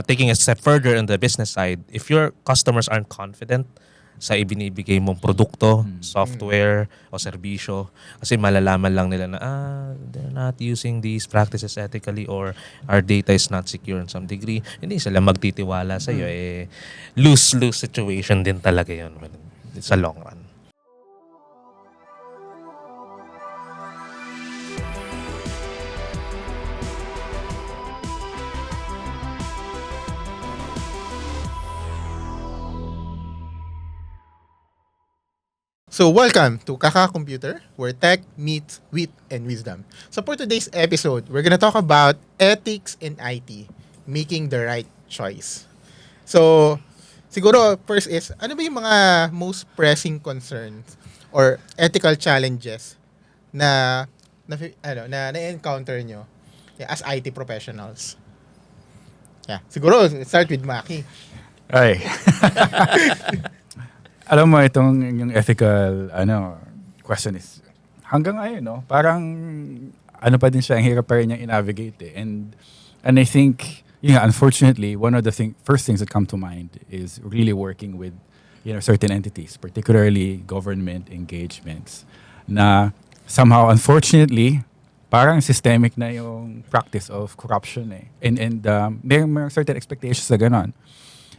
taking a step further on the business side, if your customers aren't confident sa ibinibigay mong produkto, software, o serbisyo, kasi malalaman lang nila na, they're not using these practices ethically or our data is not secure in some degree, hindi sila magtitiwala sa iyo. Lose-lose situation din talaga yun sa long run. So welcome to Kaka Computer, where tech meets wit and wisdom. So for today's episode, we're gonna talk about ethics in IT, making the right choice. So siguro first is, ano ba yung mga most pressing concerns or ethical challenges na na-encounter nyo as IT professionals? Yeah, siguro start with Maki. Ay. Alam mo itong yung ethical question is hanggang ngayon parang pa din siya, ang hirap pa rin niyang i-navigate and I think unfortunately one of the first things that come to mind is really working with certain entities, particularly government engagements, na somehow unfortunately parang systemic na yung practice of corruption and may certain expectations na ganon.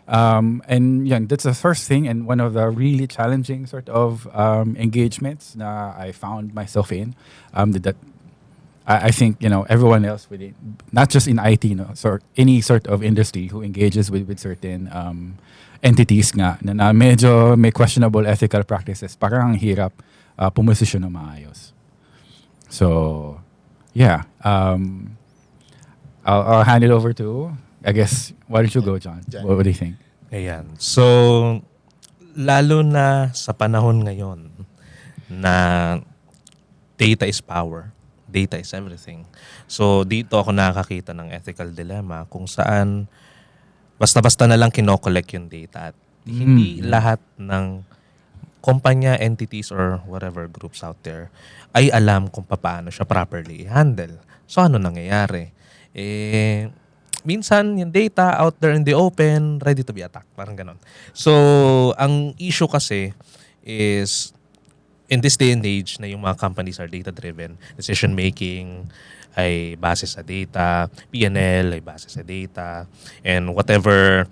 And that's the first thing, and one of the really challenging sort of engagements na I found myself in. That I think everyone else with it, not just in IT, any sort of industry who engages with certain entities nga na medyo may questionable ethical practices, parang ang hirap pumosisyon na maayos. So yeah, I'll hand it over to, I guess, why don't you go, John? What do you think? Ayan. So, lalo na sa panahon ngayon na data is power, data is everything. So, dito ako nakakita ng ethical dilemma kung saan basta-basta na lang kinokollect yung data at hindi lahat ng kumpanya, entities, or whatever groups out there ay alam kung paano siya properly i-handle. So, ano nangyayari? Minsan, yung data out there in the open, ready to be attacked. Parang ganon. So, ang issue kasi is, in this day and age na yung mga companies are data-driven, decision-making ay base sa data, P&L ay base sa data, and whatever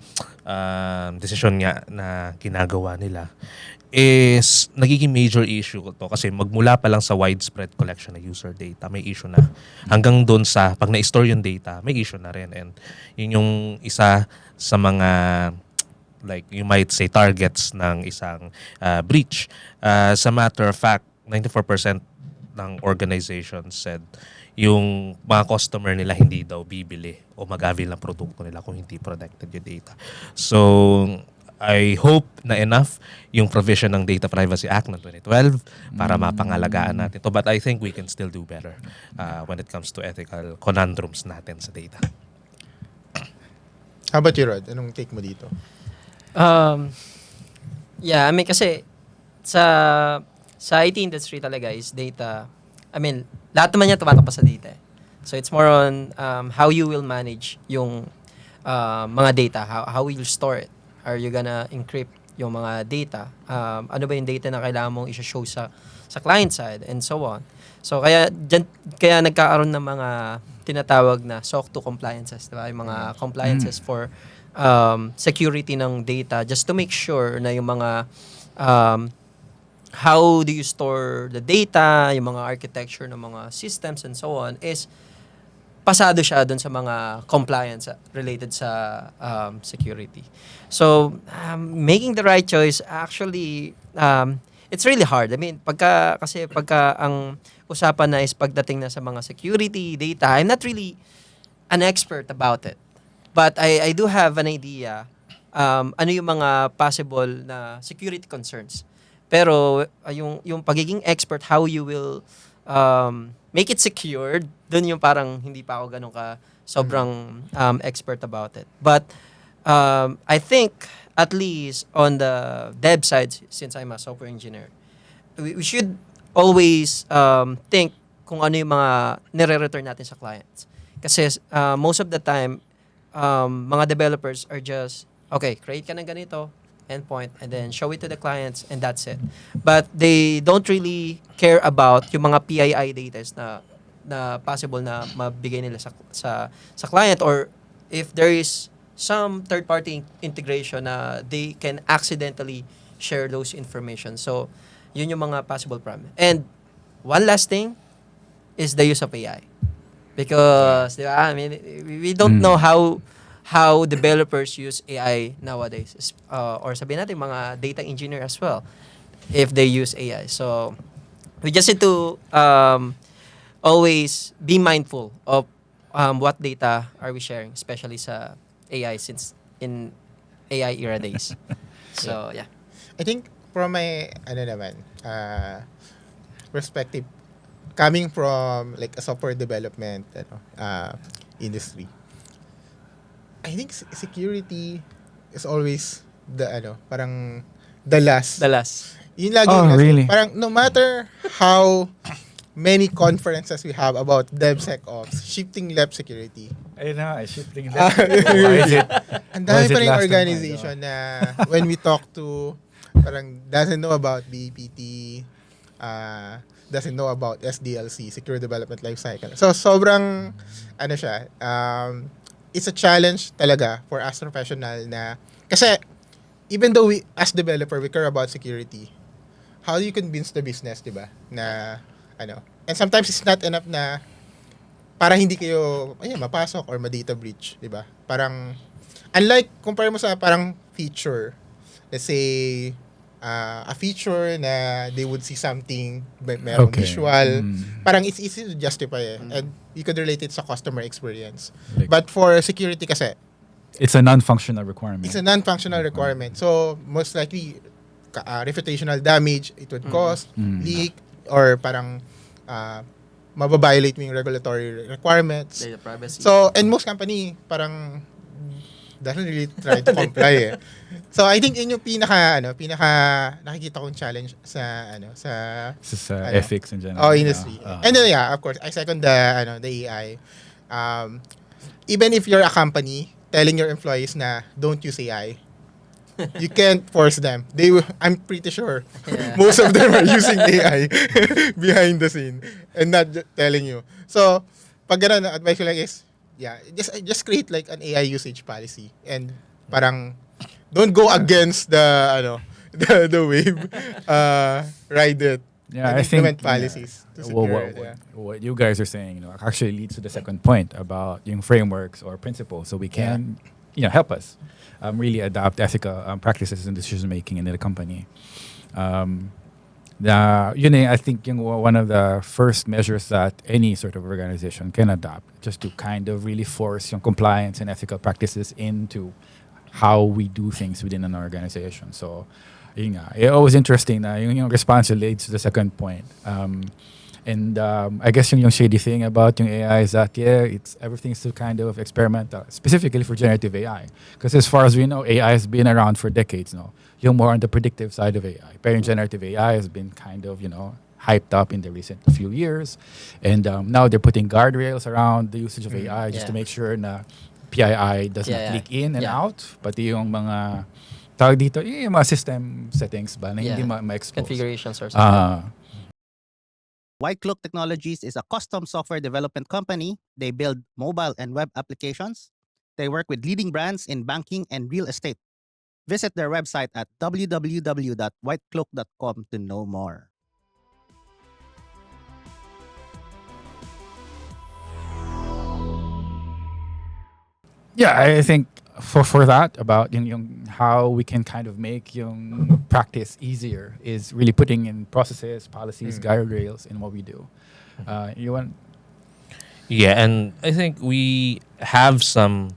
decision nga na ginagawa nila is nagiging major issue to kasi magmula pa lang sa widespread collection ng user data, may issue na. Hanggang doon sa pag na-store yung data, may issue na rin. And yun yung isa sa mga, like you might say, targets ng isang breach. As a matter of fact, 94% ng organizations said yung mga customer nila hindi daw bibili o mag-avail ng produkto nila kung hindi protected yung data. So, I hope na enough yung provision ng Data Privacy Act ng 2012 para mapangalagaan natin to. But I think we can still do better when it comes to ethical conundrums natin sa data. How about you, Rod? Anong take mo dito? Yeah, I mean kasi sa IT industry talaga is data. I mean, lahat naman niya tumatakbo sa data. So it's more on how you will manage yung mga data, how will you store it. Are you gonna encrypt yung mga data? Ano ba yung data na kailangan mong i-show sa client side and so on. So kaya nagkakaroon ng mga tinatawag na SOC 2 compliances, diba? Yung mga compliances for security ng data just to make sure na yung mga how do you store the data, yung mga architecture ng mga systems and so on is pasado siya dun sa mga compliance related sa security. So, making the right choice, actually, it's really hard. I mean, pagka ang usapan na is pagdating na sa mga security data, I'm not really an expert about it. But I do have an idea ano yung mga possible na security concerns. Pero yung pagiging expert, how you will make it secured, dun yung parang hindi pa ako ganun ka sobrang expert about it. But I think at least on the dev side, since I'm a software engineer, we should always think kung ano yung mga nire-return natin sa clients. Kasi most of the time, mga developers are just, okay, create ka ng ganito, endpoint, and then show it to the clients, and that's it. But they don't really care about yung mga PII data na possible na mabigay nila sa client, or if there is some third-party integration na they can accidentally share those information. So, yun yung mga possible problem. And one last thing is the use of AI. Because, di ba, I mean, we don't know how developers use AI nowadays. Or sabihin natin, mga data engineer as well, if they use AI. So, we just need to always be mindful of what data are we sharing, especially sa AI, since in AI era days. So, yeah. I think from my perspective, coming from like a software development industry, I think security is always parang the last. The last. Yun lagi Oh, kasi, really? parang no matter how many conferences we have about DevSecOps, shifting left security, Ayun na, shifting left. Why is it? ang Why dami is it pa rin last organization na when we talk to, parang doesn't know about BPT, doesn't know about SDLC, Secure Development Lifecycle. So, sobrang, it's a challenge talaga for us professional na, kasi, even though we, as developer, we care about security, how do you convince the business, di ba, na, and sometimes it's not enough na, para hindi kayo, mapasok or ma-data breach, di ba? Parang, unlike, compare mo sa parang feature, let's say, a feature na they would see something, merong visual, parang it's easy to justify and you could relate it sa customer experience. Like- But for security kasi, It's a non-functional requirement. it's a non-functional requirement. So, most likely, reputational damage it would cause, leak, or parang mababiolate mo yung regulatory requirements. Data privacy. So, and most company parang doesn't really try to comply eh. So, I think yun yung pinaka nakikita kong challenge sa This is ano? ethics in general. industry. And then of course, I second the AI. Even if you're a company telling your employees na don't use AI, you can't force them. I'm pretty sure most of them are using AI behind the scene and not telling you. So, pag ganun, advice ko lang is, just create like an AI usage policy and parang don't go against the wave. Ride it. Yeah, and I think implement policies to secure it. what you guys are saying, actually leads to the second point about yung frameworks or principles, so we can, help us really adopt ethical practices in decision making in the company. I think one of the first measures that any sort of organization can adopt, just to kind of really force yung compliance and ethical practices into how we do things within an organization. So, yun nga, it was interesting na yung response leads to the second point. I guess yung shady thing about yung AI is that, everything's still kind of experimental, specifically for generative AI. Because as far as we know, AI has been around for decades now. Yung more on the predictive side of AI. Pero yung generative AI has been kind of, hyped up in the recent few years. And now they're putting guardrails around the usage of AI just to make sure na PII does not leak in and out. Pati yung mga tawag dito, yung mga system settings ba na hindi ma-expose. Configurations or something. White Cloak Technologies is a custom software development company. They build mobile and web applications. They work with leading brands in banking and real estate. Visit their website at www.whitecloak.com to know more. Yeah, I think for that, about yung how we can kind of make yung practice easier is really putting in processes, policies, guardrails in what we do. You want? Yeah, and I think we have some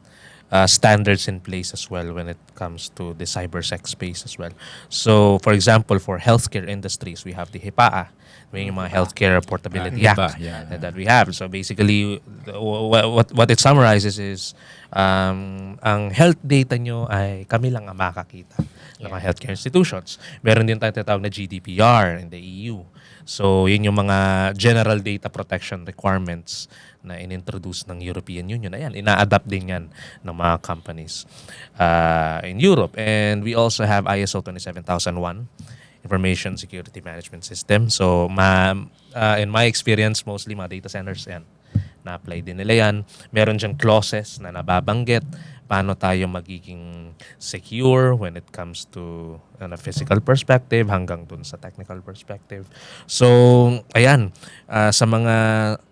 standards in place as well when it comes to the cybersec space as well. So, for example, for healthcare industries, we have the HIPAA, yung mga Healthcare Portability Act that we have. So, basically, what it summarizes is ang health data nyo ay kami lang ang makakita ng mga healthcare institutions. Meron din tayong tinatawag na GDPR in the EU. So, yun yung mga general data protection requirements na inintroduce ng European Union. Ayan, ina-adapt din yan ng mga companies in Europe. And we also have ISO 27001, Information Security Management System. So, in my experience, mostly mga data centers yan. Na-apply din nila yan. Meron diyang clauses na nababanggit paano tayo magiging secure when it comes to a physical perspective hanggang dun sa technical perspective. So, ayan, sa mga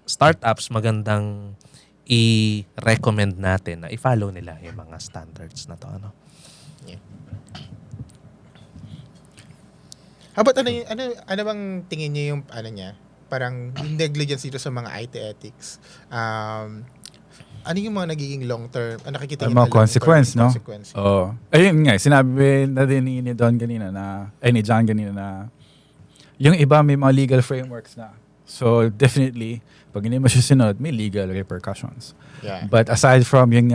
startups, magandang i-recommend natin na i-follow nila yung mga standards na to. How about ano bang tingin niyo yung niya? Parang yung negligence dito sa mga IT ethics. Ano yung mga nagiging long-term, nakikita niyo mga consequence, no? Consequence. Oo. Ayun nga, sinabi na din ni Don kanina ni John kanina na yung iba may mga legal frameworks na. So, definitely, pag hindi mo siya sinunod, may legal repercussions. Yeah. But aside from yung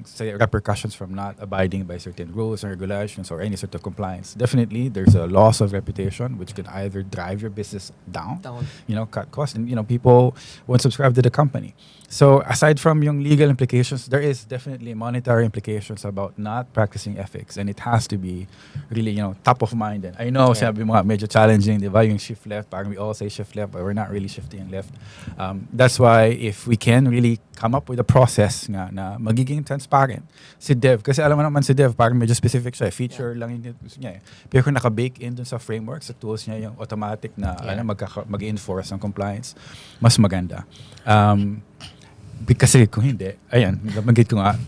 say, repercussions from not abiding by certain rules or regulations or any sort of compliance, definitely there's a loss of reputation which can either drive your business down. Cut costs, and people won't subscribe to the company. So aside from yung legal implications, there is definitely monetary implications about not practicing ethics, and it has to be really top of mind. And I know sabi mo nga, medyo challenging, di ba, yung shift left, parang we all say shift left, but we're not really shifting left. That's why if we can really come up with a process nga na magiging transparent si Dev, kasi alam mo naman si Dev parang medyo specific siya, feature lang yung gusto niya. Pero kung naka-bake in dun sa framework, sa tools niya, yung automatic na mag-enforce ng compliance, mas maganda. Kasi kung hindi, ayan, nabanggit ko nga,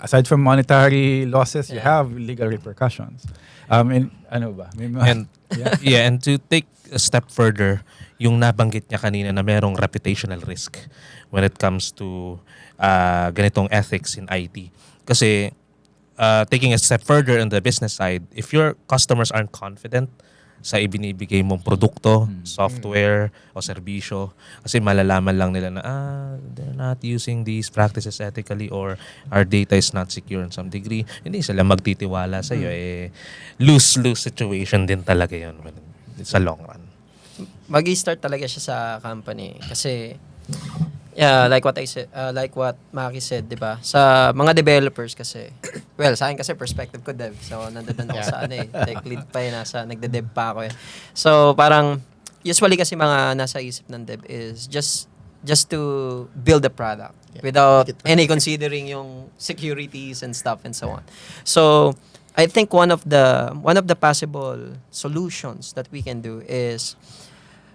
aside from monetary losses, you have legal repercussions. And ano ba? And and to take a step further, yung nabanggit niya kanina na merong reputational risk when it comes to ganitong ethics in IT. Kasi taking a step further on the business side, if your customers aren't confident sa ibinibigay mong produkto, software, o serbisyo, kasi malalaman lang nila na they're not using these practices ethically or our data is not secure in some degree, hindi sila magtitiwala sa iyo. Lose-lose situation din talaga yun sa long run. Mag-i-start talaga siya sa company kasi like what I said, like what Maki said, 'di ba? Sa mga developers kasi, sa akin kasi perspective ko dev. So nandoon ako sa tech lead pa nagde-dev pa ako. So parang usually kasi mga nasa isip ng dev is just to build a product without any considering yung securities and stuff and so on. So I think one of the possible solutions that we can do is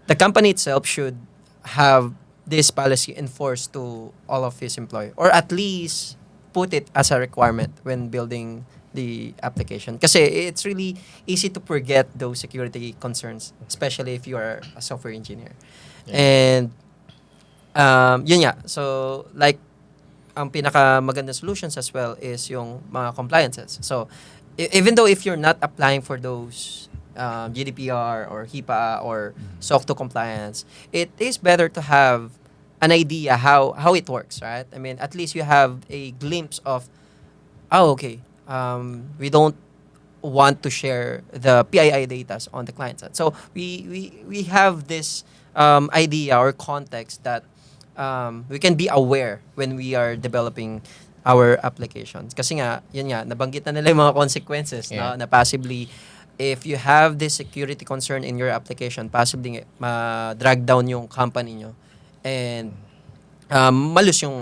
the company itself should have this policy enforced to all of his employees, or at least put it as a requirement when building the application. Kasi it's really easy to forget those security concerns, especially if you are a software engineer. And yun nga. So like ang pinaka magandang solutions as well is yung mga compliances. So even though if you're not applying for those GDPR or HIPAA or SOC 2 compliance, it is better to have an idea how it works, right? I mean, at least you have a glimpse of, we don't want to share the PII data on the client side. So we have this idea or context that we can be aware when we are developing our applications. Kasi nga, yun nga, nabanggit na nila yung mga consequences na possibly if you have this security concern in your application, possibly ma-drag down yung company nyo and malus yung